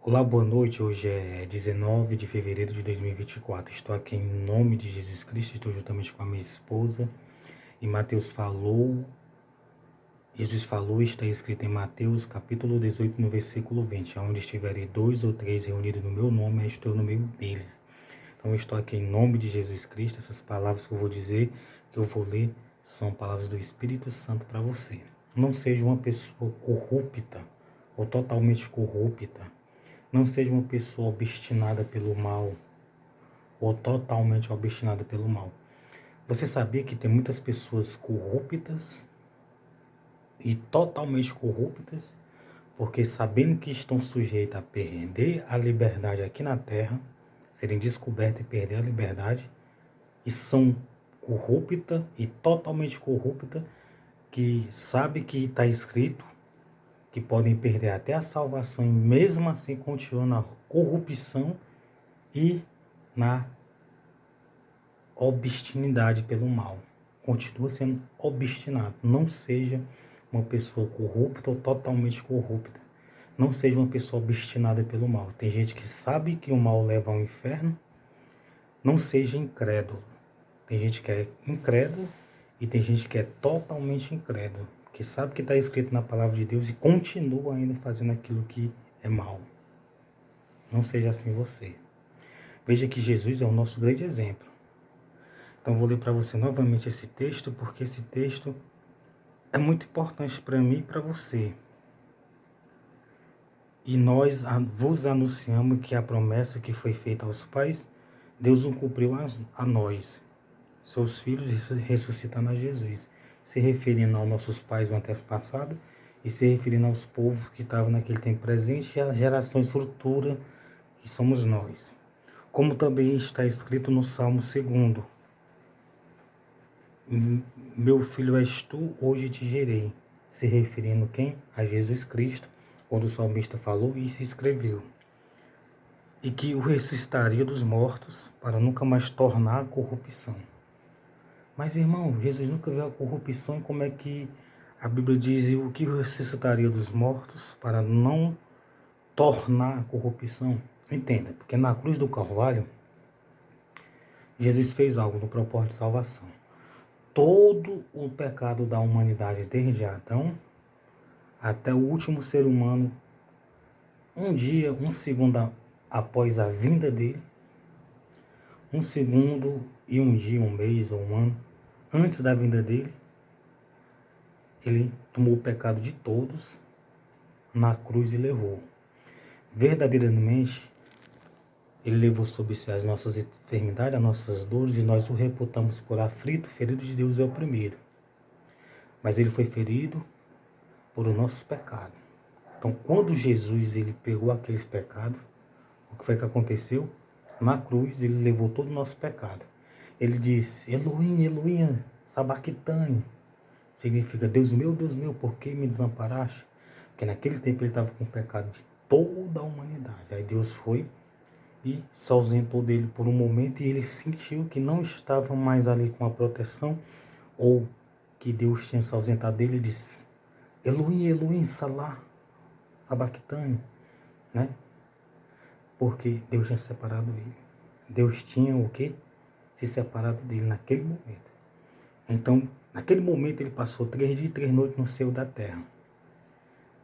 Olá, boa noite. Hoje é 19 de fevereiro de 2024. Estou aqui em nome de Jesus Cristo. Estou juntamente com a minha esposa. E Jesus falou, está escrito em Mateus, capítulo 18, no versículo 20. Onde estiverem dois ou três reunidos no meu nome, eu estou no meio deles. Então, eu estou aqui em nome de Jesus Cristo. Essas palavras que eu vou dizer, que eu vou ler, são palavras do Espírito Santo para você. Não seja uma pessoa corrupta ou totalmente corrupta. Não seja uma pessoa obstinada pelo mal ou totalmente obstinada pelo mal. Você sabia que tem muitas pessoas corruptas e totalmente corruptas, porque sabendo que estão sujeitas a perder a liberdade aqui na terra, serem descobertas e perder a liberdade, e são corruptas e totalmente corruptas, que sabe que está escrito que podem perder até a salvação e mesmo assim continuam na corrupção e na obstinidade pelo mal. Continua sendo obstinado. Não seja uma pessoa corrupta ou totalmente corrupta. Não seja uma pessoa obstinada pelo mal. Tem gente que sabe que o mal leva ao inferno. Não seja incrédulo. Tem gente que é incrédulo e tem gente que é totalmente incrédulo, que sabe que está escrito na palavra de Deus e continua ainda fazendo aquilo que é mal. Não seja assim você. Veja que Jesus é o nosso grande exemplo. Então vou ler para você novamente esse texto, porque esse texto é muito importante para mim e para você. E nós vos anunciamos que a promessa que foi feita aos pais, Deus o cumpriu a nós, seus filhos, ressuscitando a Jesus, se referindo aos nossos pais do antepassado e se referindo aos povos que estavam naquele tempo presente e às gerações futuras, que somos nós. Como também está escrito no Salmo 2: meu filho és tu, hoje te gerei. Se referindo quem? A Jesus Cristo, quando o salmista falou e se escreveu. E que o ressuscitaria dos mortos para nunca mais tornar a corrupção. Mas, irmão, Jesus nunca viu a corrupção. Como é que a Bíblia diz o que ressuscitaria dos mortos para não tornar a corrupção? Entenda, porque na cruz do Calvário, Jesus fez algo no propósito de salvação. Todo o pecado da humanidade, desde Adão até o último ser humano, um dia, um segundo após a vinda dele, um segundo e um dia, um mês ou um ano antes da vinda dele, ele tomou o pecado de todos na cruz e levou. Verdadeiramente, ele levou sobre si as nossas enfermidades, as nossas dores, e nós o reputamos por aflito, ferido de Deus e oprimido. Mas ele foi ferido por os nossos pecados. Então, quando Jesus ele pegou aqueles pecados, o que foi que aconteceu? Na cruz, ele levou todo o nosso pecado. Ele disse, Elohim, Elohim, sabachthani. Significa, Deus meu, por que me desamparaste? Porque naquele tempo ele estava com o pecado de toda a humanidade. Aí Deus foi e se ausentou dele por um momento e ele sentiu que não estava mais ali com a proteção, ou que Deus tinha se ausentado dele e disse, Elohim, Elohim, sabachthani, né? Porque Deus tinha separado ele. Deus tinha o quê? Se separado dele naquele momento. Então, naquele momento ele passou 3 dias e 3 noites no seio da terra.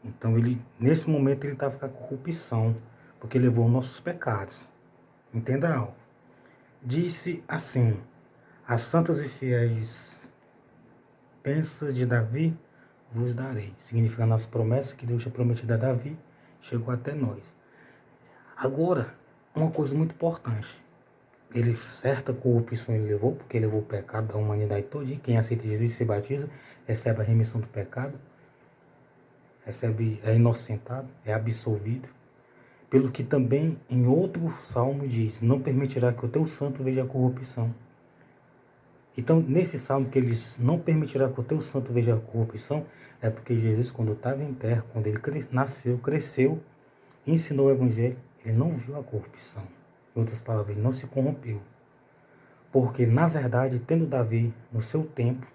Então, nesse momento ele estava com a corrupção, porque levou nossos pecados. Entenda algo. Disse assim, as santas e fiéis bênçãos de Davi vos darei. Significando as promessas que Deus tinha prometido a Davi, chegou até nós. Agora, uma coisa muito importante. Certa corrupção ele levou, porque ele levou o pecado da humanidade toda. Quem aceita Jesus e se batiza, recebe a remissão do pecado, é inocentado, é absolvido. Pelo que também em outro salmo diz, não permitirá que o teu santo veja a corrupção. Então, nesse salmo que ele diz, não permitirá que o teu santo veja a corrupção, é porque Jesus, quando estava em terra, quando ele nasceu, cresceu, ensinou o evangelho, ele não viu a corrupção. Em outras palavras, ele não se corrompeu. Porque, na verdade, tendo Davi, no seu tempo,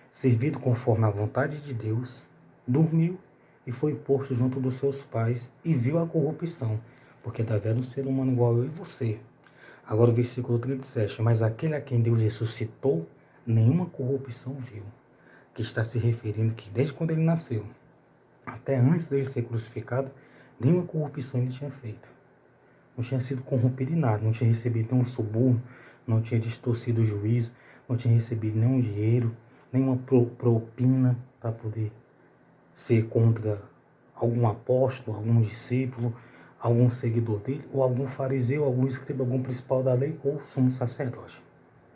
servido conforme a vontade de Deus, dormiu e foi posto junto dos seus pais e viu a corrupção, porque Davi era um ser humano igual eu e você. Agora o versículo 37, mas aquele a quem Deus ressuscitou, nenhuma corrupção viu, que está se referindo que desde quando ele nasceu, até antes dele ser crucificado, nenhuma corrupção ele tinha feito. Não tinha sido corrompido em nada, não tinha recebido nenhum suborno, não tinha distorcido o juízo, não tinha recebido nenhum dinheiro, nenhuma propina para poder ser contra algum apóstolo, algum discípulo, algum seguidor dele, ou algum fariseu, algum escriba, algum principal da lei, ou sumo sacerdote.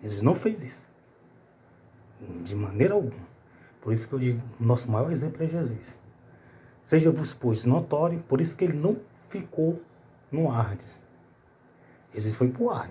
Jesus não fez isso. De maneira alguma. Por isso que eu digo, nosso maior exemplo é Jesus. Seja-vos, pois, notório, por isso que ele não ficou no Hades. Jesus foi para o Hades.